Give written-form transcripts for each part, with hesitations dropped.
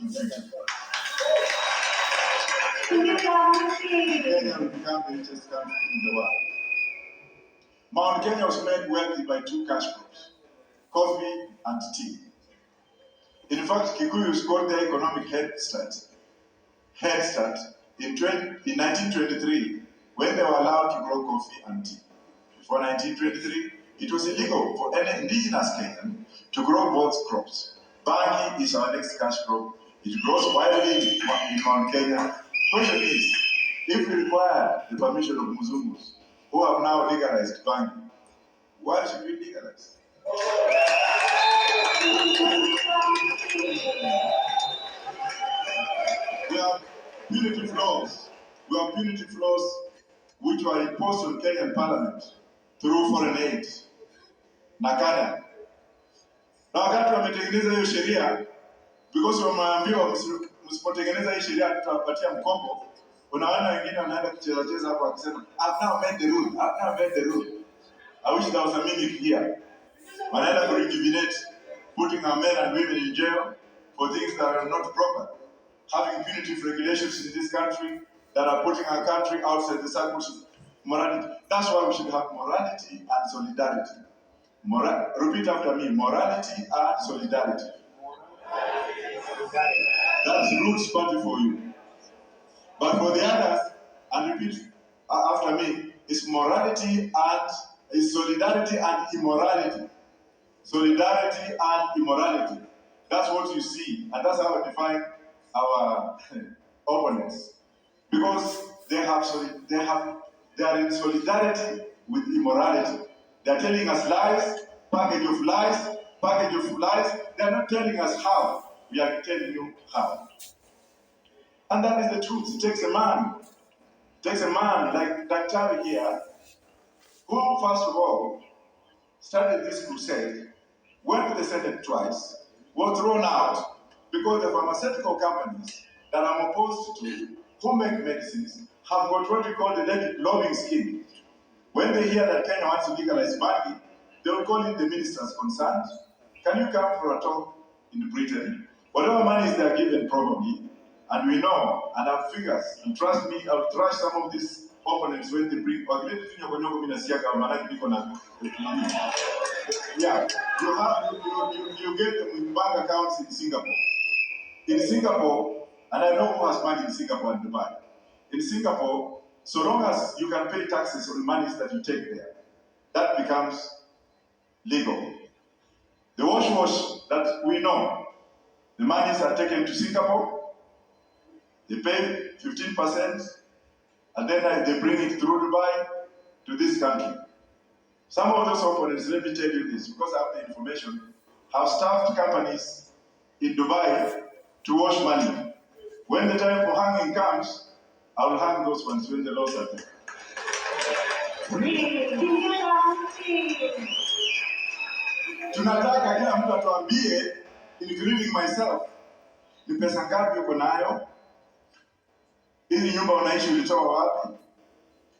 in future. Kenya will become the richest country in the world. Mount Kenya was made wealthy by two cash crops, coffee and tea. In fact, Kikuyus got their economic head start in 1923 when they were allowed to grow coffee and tea. Before 1923, it was illegal for any indigenous Kenyan to grow both crops. Bangi is our next cash crop. It grows widely in Mount Kenya. Question is, if we require the permission of Muzungus, who have now legalized Bangi, why should we legalize? We have punitive laws. Which were imposed on Kenyan Parliament through foreign aid. Nakada. Na wakati wametengeneza hiyo sheria, because wameambiwa msipotengeneza hii sheria tutawapatia mkopo, unaona wengine wanaenda kucheza hapo wakisema, I've now made the rule. I wish there was a mimic here. Wanaenda to rejuvenate, putting our men and women in jail for things that are not proper. Having punitive regulations in this country that are putting our country outside the circles of morality. That's why we should have morality and solidarity. Repeat after me, morality and solidarity. That's Roots Party for you. But for the others, and repeat after me, it's morality and it's solidarity and immorality. Solidarity and immorality. That's what you see, and that's how I define our opponents. Because they are in solidarity with immorality. They are telling us lies, package of lies. They are not telling us how. We are telling you how. And that is the truth. It takes a man like Daktari here, who first of all started this crusade, went to the Senate twice, was thrown out because the pharmaceutical companies that I'm opposed to, who make medicines, have got what we call the lobbying scheme. When they hear that Kenya wants to legalize Bangi, they will call in the ministers concerned. Can you come for a talk in Britain? Whatever money they are given, probably, and we know, and have figures, and trust me, I'll trash some of these opponents when they bring. Yeah, you get them with bank accounts in Singapore. In Singapore, and I know who has money in Singapore and Dubai. In Singapore, so long as you can pay taxes on monies that you take there, that becomes legal. The wash that we know, the monies are taken to Singapore, they pay 15%, and then they bring it through Dubai to this country. Some of those opponents, let me tell you this, because I have the information, have staffed companies in Dubai to wash money. When the time for hanging comes, I will hang those ones when the laws are there. Tunataka kila mtu atuambie, including myself, ni pesa ngapi uko nayo? Hii nyumba unaishi ulitoa wapi?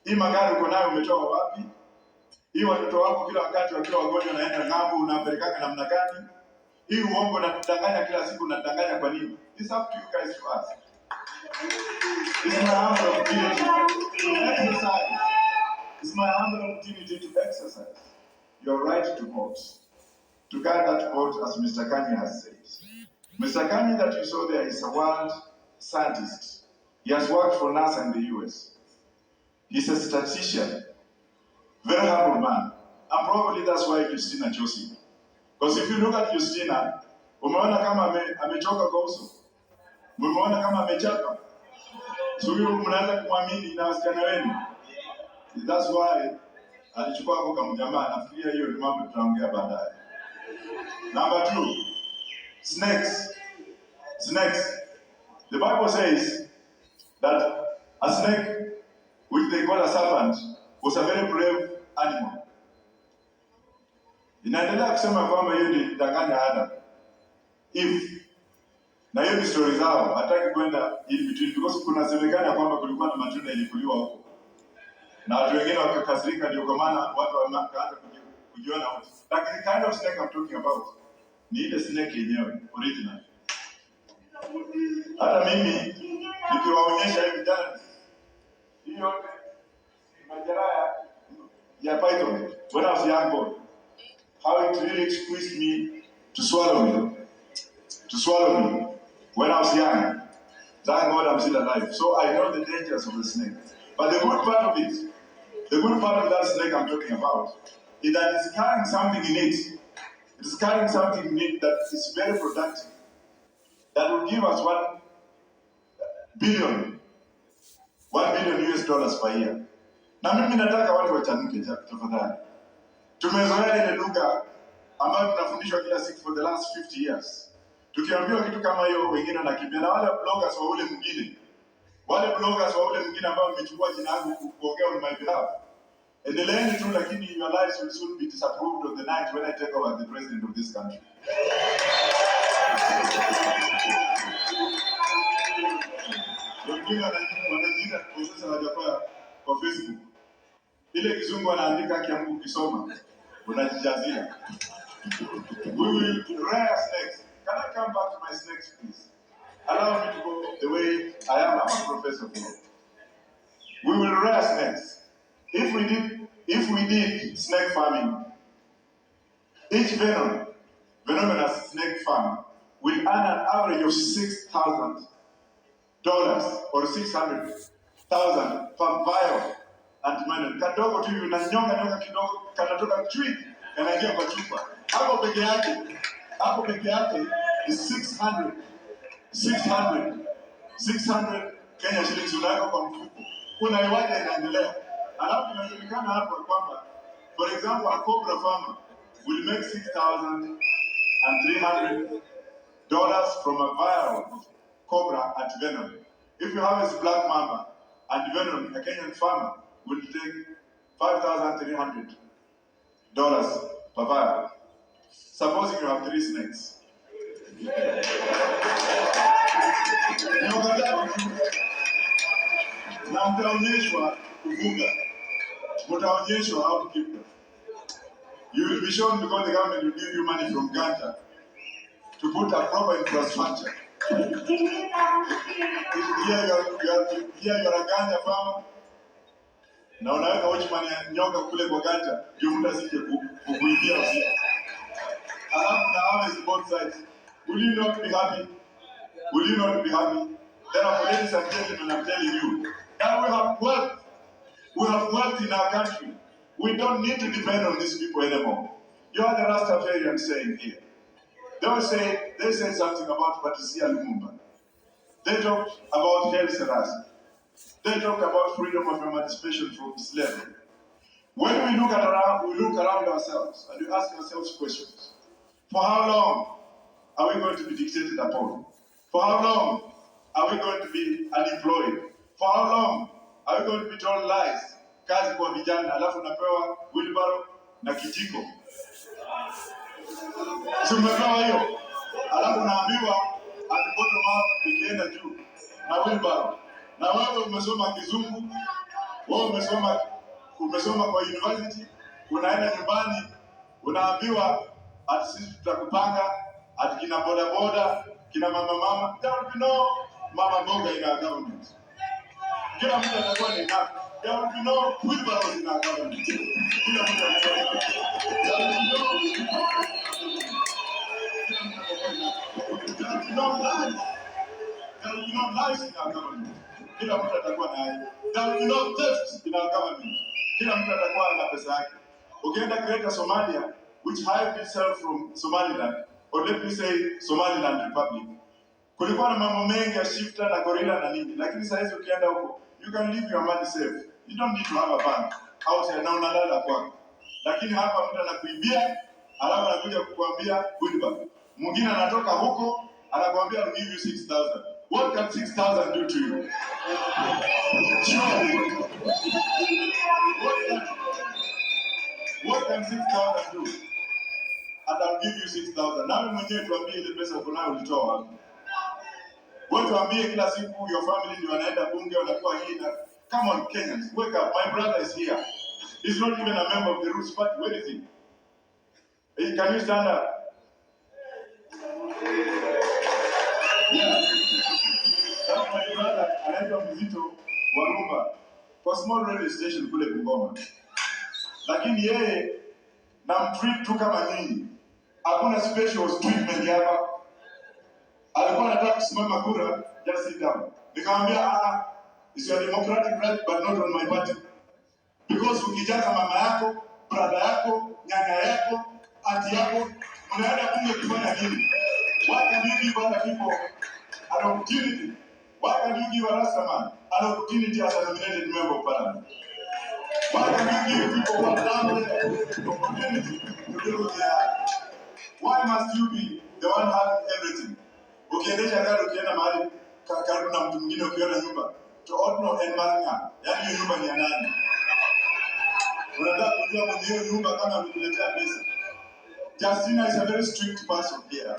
Hii magari uko nayo umetoa wapi? Hii watoto wako kila wakati wakiwa wagonjwa naenda ng'ambo unapelekana namna gani? Hii uongo na kudanganya kila siku unadanganya kwa nini? It's up to you guys to ask. It's my humble opportunity to exercise. It's my humble opportunity to exercise your right to vote. To guard that vote, as Mr. Kanye has said. Mr. Kanye that you saw there is a world scientist. He has worked for NASA in the US. He's a statistician. Very humble man. And probably that's why Christina chose him. Because if you look at Christina, umeona kama amechoka kwa uso. Umeona kama amechapa. So huyo mnaanza kumwamini na wasichana wenu. That's why alichukua hapo kama jamaa. Nafikiria hiyo ni mambo tutaongea baadaye. Number 2, snakes. The Bible says that a snake, which they call a serpent, was a very brave animal. Inaendelea kusema kwamba hiyo ni danganya Adam. If na hiyo ni story zao, hataki kwenda in between because kuna semekana kwamba kulikuwa na matunda ilikuliwa huko. Na watu wengine wakakasirika ndio kwa maana watu wanaanza kujiona wote. Like the kind of snake I'm talking about, ni ile snake yenyewe, original. Hata mimi nikiwaonyesha hivi jana hii yote majeraha ya python when I was young boy, how it really squeezed me to swallow me when I was young. Thank God I'm still alive. So I know the dangers of the snake. But the good part of that snake I'm talking about is that it's carrying something in it. It is carrying something in it that is very productive. That will give us $1 billion US dollars per year. Na mimi nataka watu wachanuke tafadhali. Tumezoea ile lugha ambayo tunafundishwa kila siku for the last 50 years. Tukiambiwa kitu kama hiyo wengine wanakimbia, na wale bloggers wa ule mwingine ambao wamechukua jina langu kuongea on my behalf. Endeleeni tu, lakini your lives will soon be disapproved on the night when I take over the president of this country. Wengine wanajiita Profesa Wajackoyah kwa Facebook. Ile kizungu anaandika kiambu kisoma, unajijazia. We will rear snakes. Can I come back to my snakes, please? Allow me to go the way I am. I'm a professor. We will rear snakes. If we did snake farming, each venomous snake farm will earn an average of $6,000 or $600,000 per vial antivenom. Kadogo tu unanyonga kidogo, kanatoka chui kanaingia kwa chupa. Hapo peke yake is 600 Kenya shillings unaweka kwa mfuko. Kuna iwaje inaendelea. Alafu inajulikana hapo kwamba, for example, a cobra farmer will make $6,300 from a vial of cobra antivenom. If you harvest black mamba antivenom, a Kenyan farmer will take $5,300 per vial. Supposing you have 3 snakes. Na mtaonyeshwa kufuga. Mtaonyeshwa how to keep them. You will be shown because the government will give you money from Ghana to put a proper infrastructure. Here you are a Ghana farmer. Na unaweka watchman ya nyoka kule kwa Ghana, ndio mtu asije kukuibia usiku. Alafu na harvest both sides. Will you not be happy? Therefore, ladies and gentlemen, I'm telling you, that we have wealth. We have wealth in our country. We don't need to depend on these people anymore. You are the Rastafarian saying here. They said something about Patricia Lumumba. They talked about Haile Selassie. They talked about freedom of emancipation from slavery. When we look around ourselves and we ask ourselves questions. For how long are we going to be dictated upon? For how long are we going to be unemployed? For how long are we going to be told lies? Kazi kwa vijana, alafu napewa wheelbarrow na kijiko. Tumepewa hiyo. Alafu naambiwa at bottom up ikienda juu na wheelbarrow. Na wewe umesoma kizungu, wewe umesoma kwa university, unaenda nyumbani, unaambiwa ati sisi tutakupanga, ati kina boda, kina mama. There will be no mama mboga in our government. Kila mtu atakuwa ni nani? There will be no wheelbarrows in our government. Kila mtu atakuwa ni nani? There will be no lies. There will be no lies in our government. Kila mtu atakuwa na yeye. There will be no theft in our government. Kila mtu atakuwa na pesa yake. Ukienda Greater Somalia, which hived itself from Somaliland, or let me say Somaliland Republic, kulikuwa na mambo mengi ya shifter na gorilla na nini, lakini sasa hizi ukienda huko, you can leave your money safe. You don't need to have a bank outside na unalala kwako. Lakini hapa mtu anakuibia, alafu anakuja kukuambia wheelbarrow. Mwingine anatoka huko, anakuambia I'll give you 6,000. What can 6,000 do to you? What can 6,000 do? And I'll give you 6,000. Nami mwenyewe tuambie ile pesa uko nayo ulitoa wapi? Wewe tuambie kila siku your family ndio wanaenda bunge wanakuwa hii na come on Kenyans, wake up. My brother is here. He's not even a member of the Roots Party. Where is he? Hey, can you stand up? Yeah. Sasa my brother anaitwa Mzito Warumba kwa small radio station kule Bungoma. Lakini yeye namtreat tu kama nyinyi. Hakuna special treatment hapa. Alikuwa anataka kusimama kura, just sit down. Nikamwambia it's your democratic right but not on my party. Because ukijaza mama yako, brother yako, nyanya yako, auntie yako, unaenda kule kufanya nini? Why can you give other people an opportunity? Why can you give a Rastaman an opportunity as a nominated member of parliament? Why can you give people who are down there an opportunity to do what they are? Why must you be the one having everything? Ukiendesha gari ukienda mahali karibu na mtu mwingine ukiona nyumba to ordinary and maranga, yaani hiyo nyumba ni ya nani? Unataka kujua mwenye hiyo nyumba kama amekuletea pesa. Justina is a very strict person here.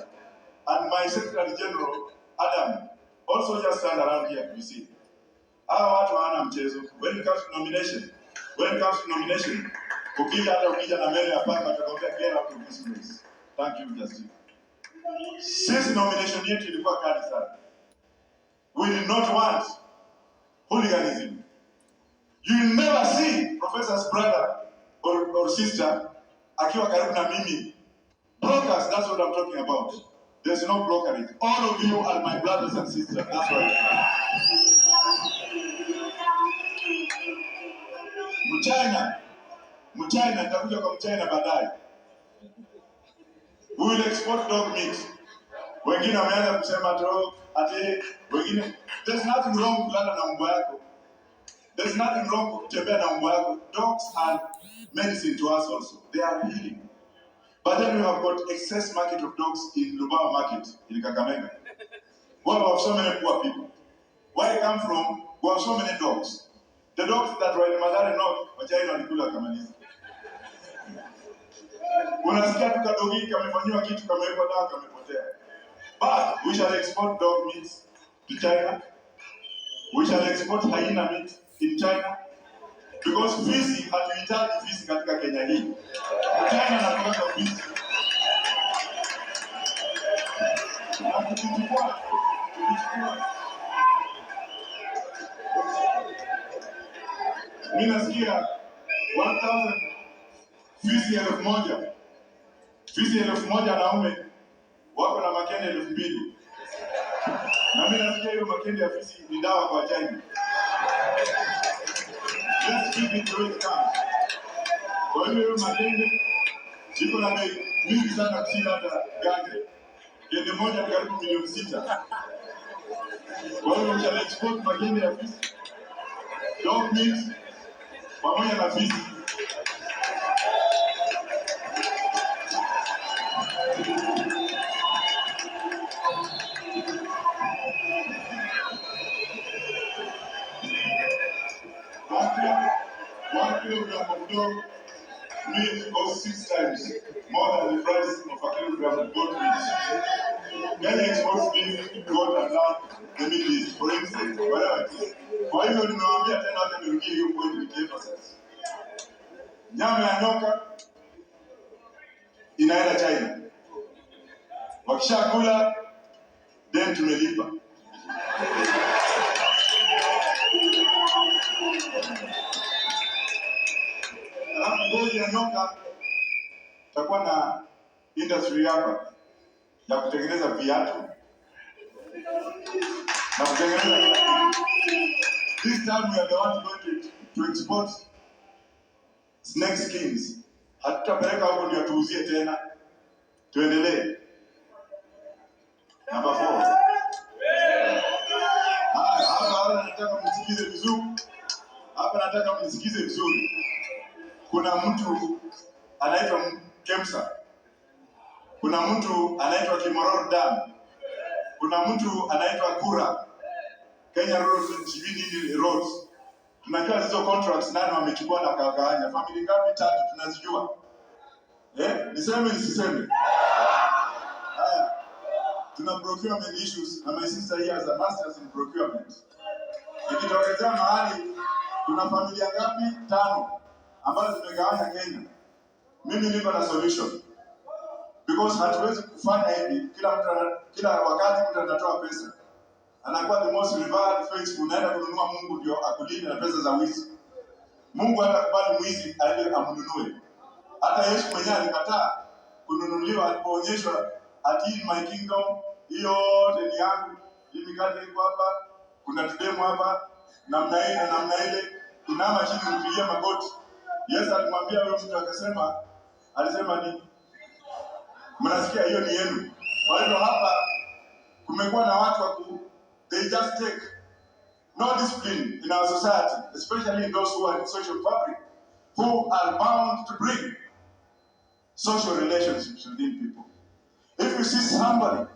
And my Secretary General, Adam, also just stand around here, you see. Hawa watu hawana mchezo. When it comes to nomination, ukija na mbele hapa atakwambia get out of this place. Thank you, Justin. Since nomination yetu ilikuwa kali sana. We did not want hooliganism. You will never see Professor's brother or sister akiwa karibu na mimi. Brokers, that's what I'm talking about. There's no brokerage. All of you are my brothers and sisters. That's why. Mchina, nitakuja kwa Mchina baadaye. We will export dog meat. Wengine wameanza kusema tu ati wengine, there's nothing wrong kulala na mbwa yako. There's nothing wrong kutembea na mbwa yako. Dogs are medicine to us also. They are healing. But then we have got excess market of dogs in Lubao market in Kakamega. Why we have so many poor people? Where I come from, we have so many dogs. The dogs that were in Madare North, Wajackoyah walikula kamaliza. Unasikia tu kadogi kamefanywa kitu kamewekwa dawa kamepotea. But we shall export dog meat to China. We shall export hyena meat in China. Because fisi hatuhitaji fisi katika Kenya hii. China anataka fisi. Na tukichukua. Mimi nasikia 1000 fisi 1000. Fisi 1000 wanaume wako na makende 2000. Na mimi nasikia hiyo makende ya fisi ni dawa kwa China. Let's keep it the way it comes. Kwa hiyo makende iko na bei mingi sana kushinda hata ganja. Kende moja karibu milioni 6. Kwa hiyo ucha export makende ya fisi. Dog meat pamoja na fisi. One kilogram of dog meat costs 6 times more than the price of a kilogram of goat meat. Many exports beef, goat and lamb, the Middle East, for instance, whatever it is. Kwa hivyo nimewaambia tena hata nirudie hiyo point with emphasis. Nyama ya nyoka inaenda China. Wakishakula, then tumelipa. Ngozi ya nyoka takuwa na industry hapa ya kutengeneza viatu na kutengeneza. This time we are the ones going to export snake skins. Hatutapeleka huko ndio tuuzie tena. Tuendelee. Number 4. Hapa nataka msikize vizuri. Kuna mtu anaitwa Kemsa. Kuna mtu anaitwa Kimororo Dam. Kuna mtu anaitwa Kura. Kenya Roads Roads. Tunajua hizo contracts nani wamechukua na kagawanya. Family ngapi 3 tunazijua. Niseme nisiseme. Haya. Tuna procurement issues and my sister here has a master's in procurement. Ikitokezea mahali kuna familia ngapi 5 ambazo zimegawanya Kenya. Mimi niko na solution. Because hatuwezi kufanya hivi kila wakati mtu anatoa pesa. anakuwa the most revered faithful, unaenda kununua Mungu ndio akulinde na pesa za wizi. Mungu hatakubali mwizi aende amnunue. Hata Yesu mwenyewe alikataa kununuliwa alipoonyeshwa ati in my kingdom hiyo yote ni yangu. Hii mikate iko hapa, kuna tudemo hapa, namna hii na namna ile, inama chini mpigie magoti. Yesu alimwambia huyo mtu alisema ni mnasikia hiyo ni yenu. Kwa hivyo hapa kumekuwa na watu they just take no discipline in our society, especially in those who are in social fabric, who are bound to bring social relationships within people. If you see somebody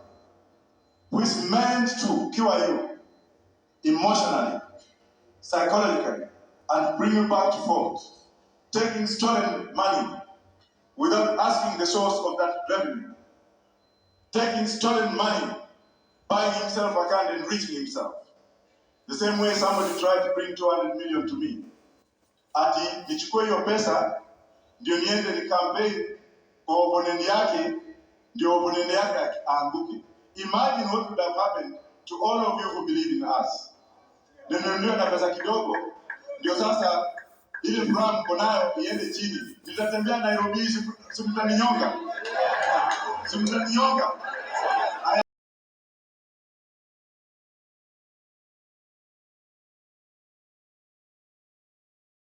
who is meant to cure you emotionally, psychologically, and bring you back to fold, taking stolen money without asking the source of that revenue, taking stolen money, buying himself a car and enriching himself. The same way somebody tried to bring 200 million to me. Ati nichukue hiyo pesa ndio niende ni campaign kwa opponent yake, ndio opponent yake aanguke. Imagine what would have happened to all of you who believe in us. Ndio na pesa kidogo ndio sasa ile furaha mko nayo iende chini. Nitatembea Nairobi, simtaninyonga.